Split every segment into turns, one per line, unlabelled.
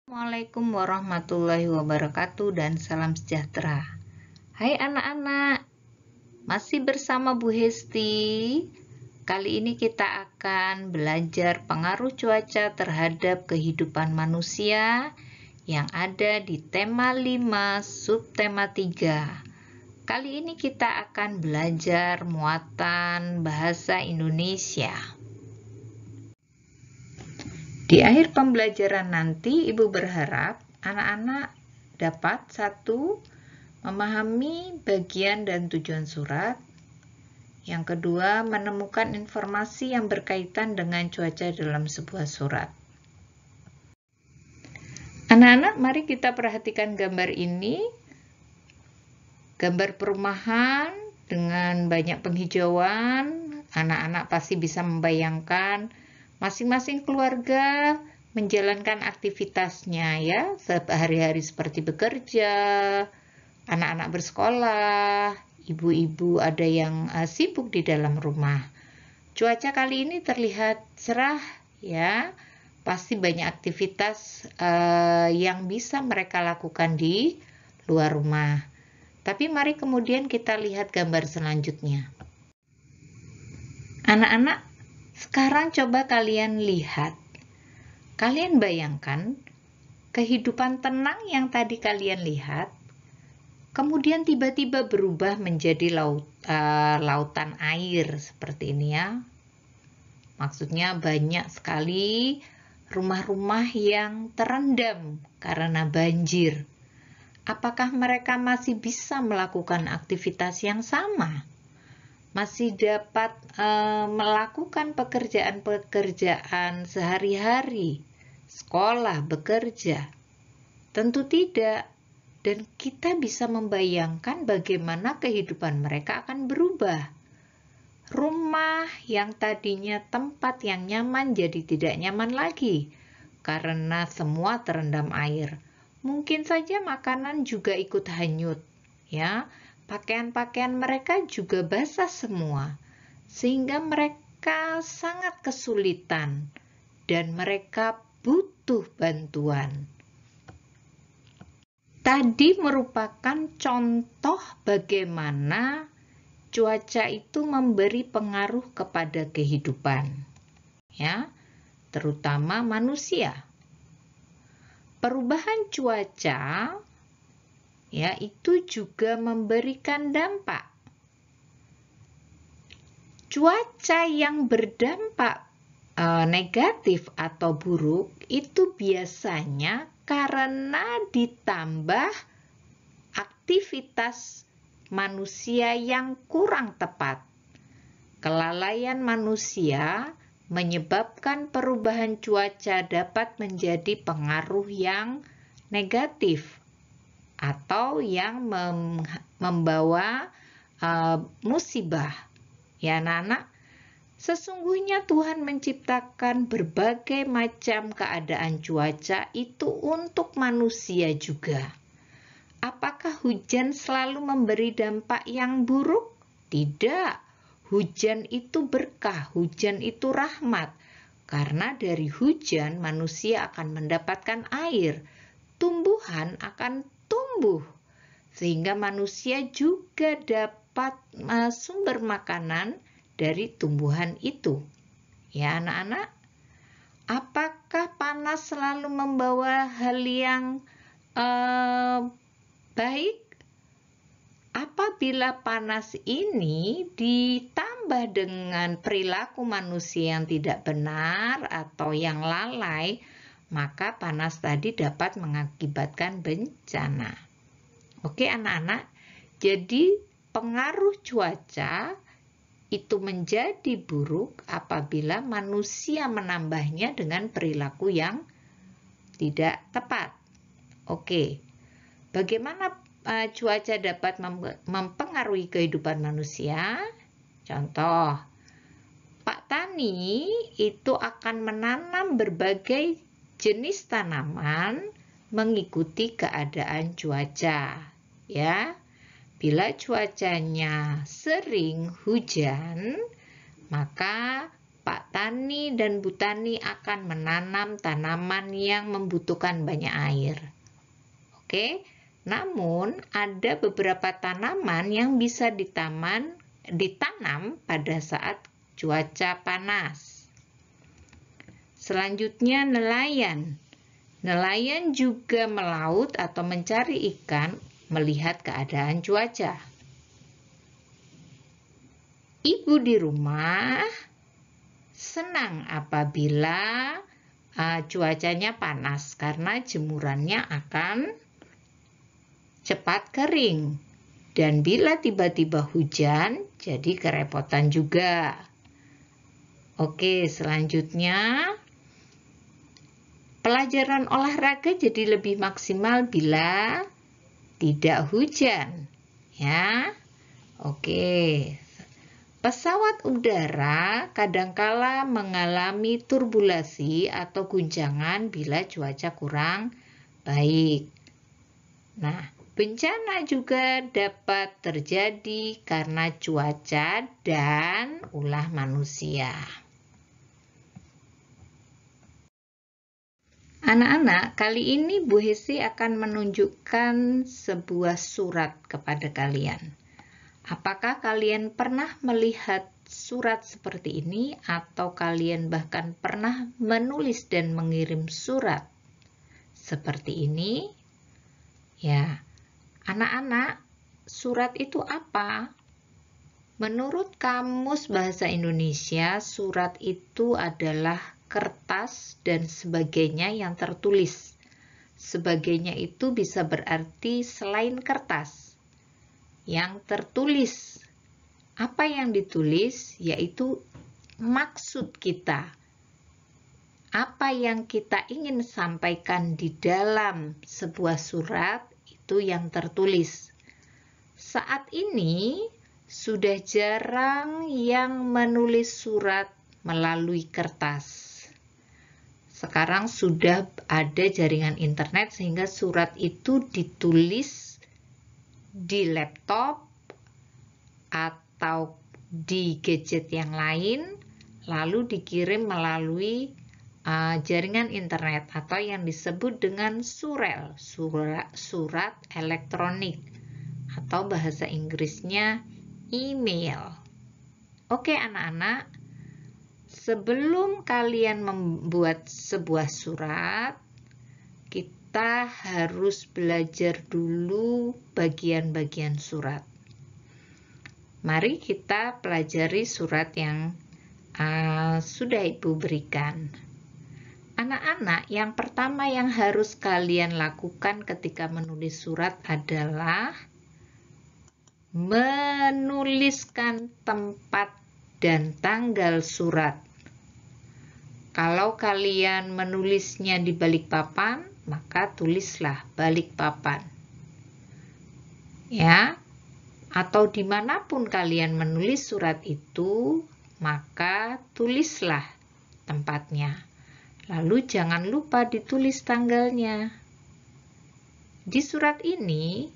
Assalamualaikum warahmatullahi wabarakatuh dan salam sejahtera. Hai anak-anak, masih bersama Bu Hesti. Kali ini kita akan belajar pengaruh cuaca terhadap kehidupan manusia yang ada di tema 5 subtema 3. Kali ini kita akan belajar muatan bahasa Indonesia. Di akhir pembelajaran nanti, Ibu berharap anak-anak dapat 1. Memahami bagian dan tujuan surat. Yang kedua, menemukan informasi yang berkaitan dengan cuaca dalam sebuah surat. Anak-anak, mari kita perhatikan gambar ini. Gambar perumahan dengan banyak penghijauan. Anak-anak pasti bisa membayangkan masing-masing keluarga menjalankan aktivitasnya ya, sehari-hari seperti bekerja, anak-anak bersekolah, ibu-ibu ada yang sibuk di dalam rumah. Cuaca kali ini terlihat cerah ya, pasti banyak aktivitas yang bisa mereka lakukan di luar rumah. Tapi mari kemudian kita lihat gambar selanjutnya. Anak-anak, sekarang coba kalian lihat. Kalian bayangkan kehidupan tenang yang tadi kalian lihat, kemudian tiba-tiba berubah menjadi lautan air seperti ini ya. Maksudnya banyak sekali rumah-rumah yang terendam karena banjir. Apakah mereka masih bisa melakukan aktivitas yang sama? Masih dapat melakukan pekerjaan-pekerjaan sehari-hari, sekolah, bekerja? Tentu tidak. Dan kita bisa membayangkan bagaimana kehidupan mereka akan berubah. Rumah yang tadinya tempat yang nyaman jadi tidak nyaman lagi karena semua terendam air. Mungkin saja makanan juga ikut hanyut, ya. Pakaian-pakaian mereka juga basah semua, sehingga mereka sangat kesulitan dan mereka butuh bantuan. Tadi merupakan contoh bagaimana cuaca itu memberi pengaruh kepada kehidupan, ya, terutama manusia. Perubahan cuaca ya, itu juga memberikan dampak. Cuaca yang berdampak negatif atau buruk itu biasanya karena ditambah aktivitas manusia yang kurang tepat. Kelalaian manusia menyebabkan perubahan cuaca dapat menjadi pengaruh yang negatif atau yang membawa musibah. Ya anak-anak, sesungguhnya Tuhan menciptakan berbagai macam keadaan cuaca itu untuk manusia juga. Apakah hujan selalu memberi dampak yang buruk? Tidak. Hujan itu berkah, hujan itu rahmat. Karena dari hujan manusia akan mendapatkan air. Tumbuhan akan tumbuh sehingga manusia juga dapat sumber makanan dari tumbuhan itu. Ya anak-anak, apakah panas selalu membawa hal yang baik? Apabila panas ini ditambah dengan perilaku manusia yang tidak benar atau yang lalai, maka panas tadi dapat mengakibatkan bencana. Oke anak-anak, jadi pengaruh cuaca itu menjadi buruk apabila manusia menambahnya dengan perilaku yang tidak tepat. Oke, bagaimana cuaca dapat mempengaruhi kehidupan manusia? Contoh, Pak Tani itu akan menanam berbagai jenis tanaman mengikuti keadaan cuaca, ya. Bila cuacanya sering hujan, maka Pak petani dan Bu Tani akan menanam tanaman yang membutuhkan banyak air. Oke, namun ada beberapa tanaman yang bisa ditanam pada saat cuaca panas. Selanjutnya nelayan. Nelayan juga melaut atau mencari ikan melihat keadaan cuaca. Ibu di rumah senang apabila cuacanya panas karena jemurannya akan cepat kering. Dan bila tiba-tiba hujan, jadi kerepotan juga. Oke, selanjutnya pelajaran olahraga jadi lebih maksimal bila tidak hujan, ya. Oke. Pesawat udara kadangkala mengalami turbulasi atau guncangan bila cuaca kurang baik. Nah, bencana juga dapat terjadi karena cuaca dan ulah manusia. Anak-anak, kali ini Bu Hesi akan menunjukkan sebuah surat kepada kalian. Apakah kalian pernah melihat surat seperti ini atau kalian bahkan pernah menulis dan mengirim surat seperti ini? Ya, anak-anak, surat itu apa? Menurut Kamus Bahasa Indonesia, surat itu adalah kertas dan sebagainya yang tertulis. Sebagainya itu bisa berarti selain kertas. Yang tertulis. Apa yang ditulis? Yaitu maksud kita. Apa yang kita ingin sampaikan di dalam sebuah surat itu yang tertulis. Saat ini sudah jarang yang menulis surat melalui kertas. Sekarang sudah ada jaringan internet sehingga surat itu ditulis di laptop atau di gadget yang lain, lalu dikirim melalui jaringan internet atau yang disebut dengan surel, surat elektronik atau bahasa Inggrisnya email. Oke anak-anak, sebelum kalian membuat sebuah surat, kita harus belajar dulu bagian-bagian surat. Mari kita pelajari surat yang sudah Ibu berikan. Anak-anak, yang pertama yang harus kalian lakukan ketika menulis surat adalah menuliskan tempat dan tanggal surat. Kalau kalian menulisnya di Balikpapan, maka tulislah Balikpapan. Ya, atau dimanapun kalian menulis surat itu, maka tulislah tempatnya. Lalu jangan lupa ditulis tanggalnya. Di surat ini,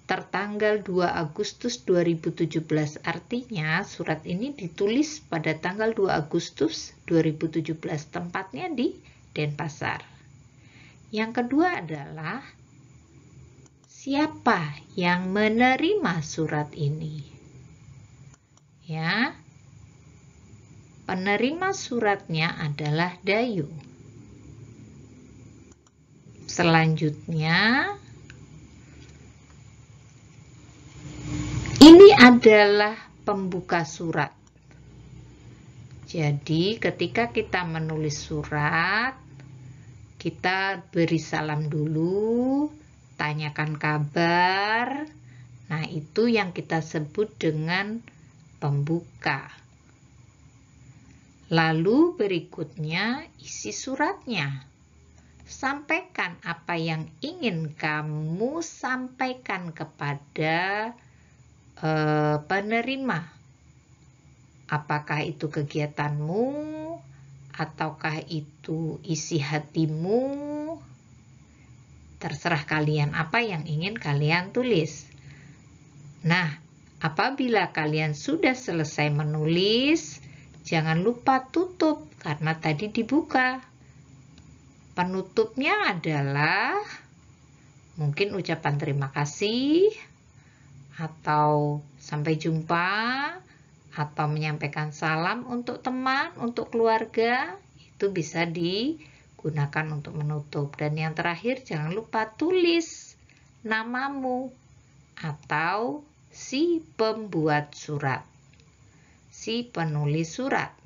tertanggal 2 Agustus 2017, artinya surat ini ditulis pada tanggal 2 Agustus 2017, tempatnya di Denpasar. Yang kedua adalah siapa yang menerima surat ini. Ya, penerima suratnya adalah Dayu. Selanjutnya, ini adalah pembuka surat. Jadi, ketika kita menulis surat, kita beri salam dulu, tanyakan kabar. Nah, itu yang kita sebut dengan pembuka. Lalu berikutnya isi suratnya. Sampaikan apa yang ingin kamu sampaikan kepada penerima. Apakah itu kegiatanmu, ataukah itu isi hatimu? Terserah kalian apa yang ingin kalian tulis. Nah, apabila kalian sudah selesai menulis, jangan lupa tutup karena tadi dibuka. Penutupnya adalah mungkin ucapan terima kasih, atau sampai jumpa, atau menyampaikan salam untuk teman, untuk keluarga. Itu bisa digunakan untuk menutup. Dan yang terakhir, jangan lupa tulis namamu atau si pembuat surat, si penulis surat.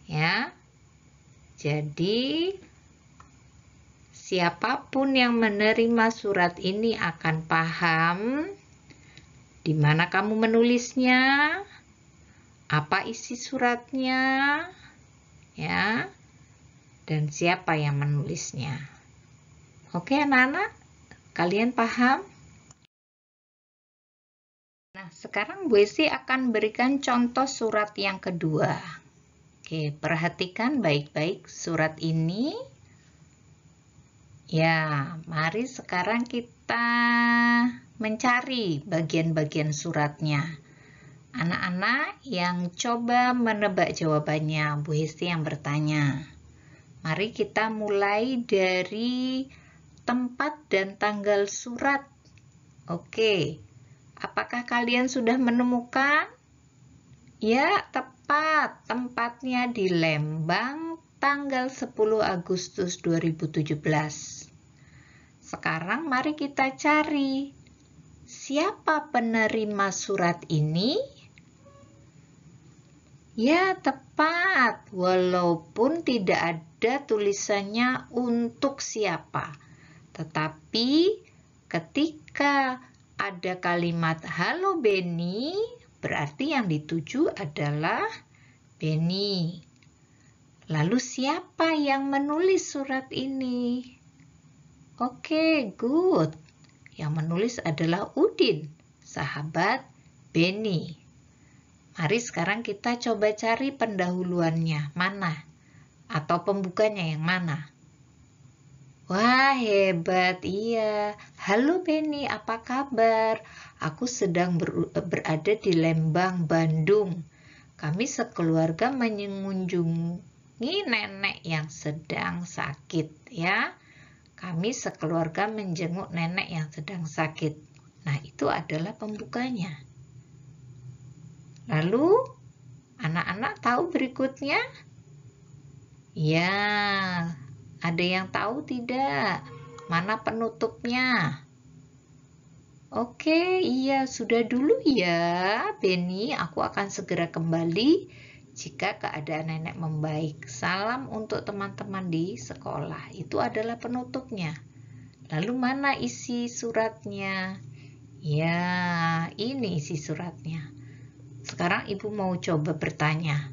Ya. Jadi, siapapun yang menerima surat ini akan paham di mana kamu menulisnya, apa isi suratnya, ya, dan siapa yang menulisnya. Oke, anak-anak, kalian paham? Nah, sekarang Bu Esi akan berikan contoh surat yang kedua. Oke, perhatikan baik-baik surat ini. Ya, mari sekarang kita mencari bagian-bagian suratnya. Anak-anak yang coba menebak jawabannya, Bu Hesti yang bertanya. Mari kita mulai dari tempat dan tanggal surat. Oke, apakah kalian sudah menemukan? Ya, tepat. Tempatnya di Lembang, tanggal 10 Agustus 2017. Sekarang mari kita cari. Siapa penerima surat ini? Ya, tepat. Walaupun tidak ada tulisannya untuk siapa. Tetapi ketika ada kalimat "Halo Beni", berarti yang dituju adalah Beni. Lalu siapa yang menulis surat ini? Oke, good. Yang menulis adalah Udin, sahabat Beni. Mari sekarang kita coba cari pendahuluannya, mana? Atau pembukanya yang mana? Wah, hebat, iya. Halo Beni, apa kabar? Aku sedang berada di Lembang, Bandung. Kami sekeluarga mengunjungi nenek yang sedang sakit, ya. Kami sekeluarga menjenguk nenek yang sedang sakit. Nah, itu adalah pembukanya. Lalu, anak-anak tahu berikutnya? Ya, ada yang tahu tidak? Mana penutupnya? Oke, iya, sudah dulu ya, Beni. Aku akan segera kembali jika keadaan nenek membaik. Salam untuk teman-teman di sekolah. Itu adalah penutupnya. Lalu mana isi suratnya? Ya, ini isi suratnya. Sekarang Ibu mau coba bertanya.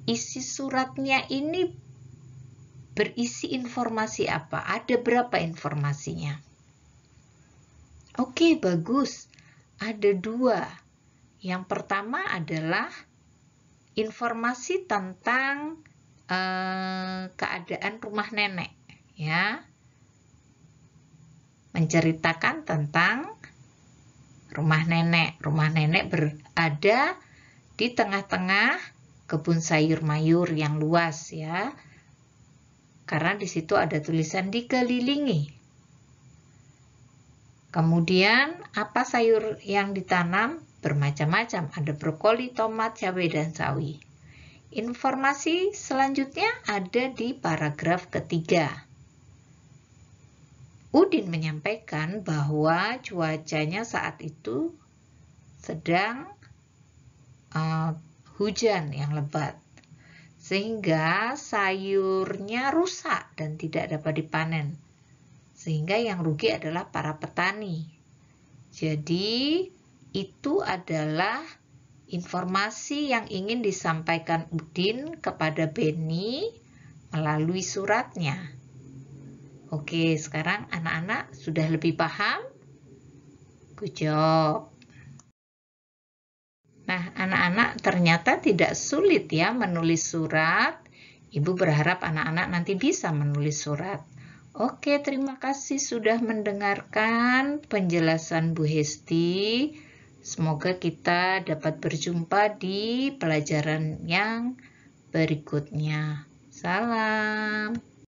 Isi suratnya ini berisi informasi apa? Ada berapa informasinya? Oke, bagus. Ada 2. Yang pertama adalah informasi tentang keadaan rumah nenek, ya. Menceritakan tentang rumah nenek. Rumah nenek berada di tengah-tengah kebun sayur mayur yang luas, ya. Karena di situ ada tulisan dikelilingi. Kemudian, apa sayur yang ditanam? Bermacam-macam. Ada brokoli, tomat, cabai, dan sawi. Informasi selanjutnya ada di paragraf ketiga. Udin menyampaikan bahwa cuacanya saat itu sedang hujan yang lebat. Sehingga sayurnya rusak dan tidak dapat dipanen. Sehingga yang rugi adalah para petani. Jadi, itu adalah informasi yang ingin disampaikan Udin kepada Beni melalui suratnya. Oke, sekarang anak-anak sudah lebih paham? Good job. Nah, anak-anak ternyata tidak sulit ya menulis surat. Ibu berharap anak-anak nanti bisa menulis surat. Oke, terima kasih sudah mendengarkan penjelasan Bu Hesti Semoga kita dapat berjumpa di pelajaran yang berikutnya. Salam.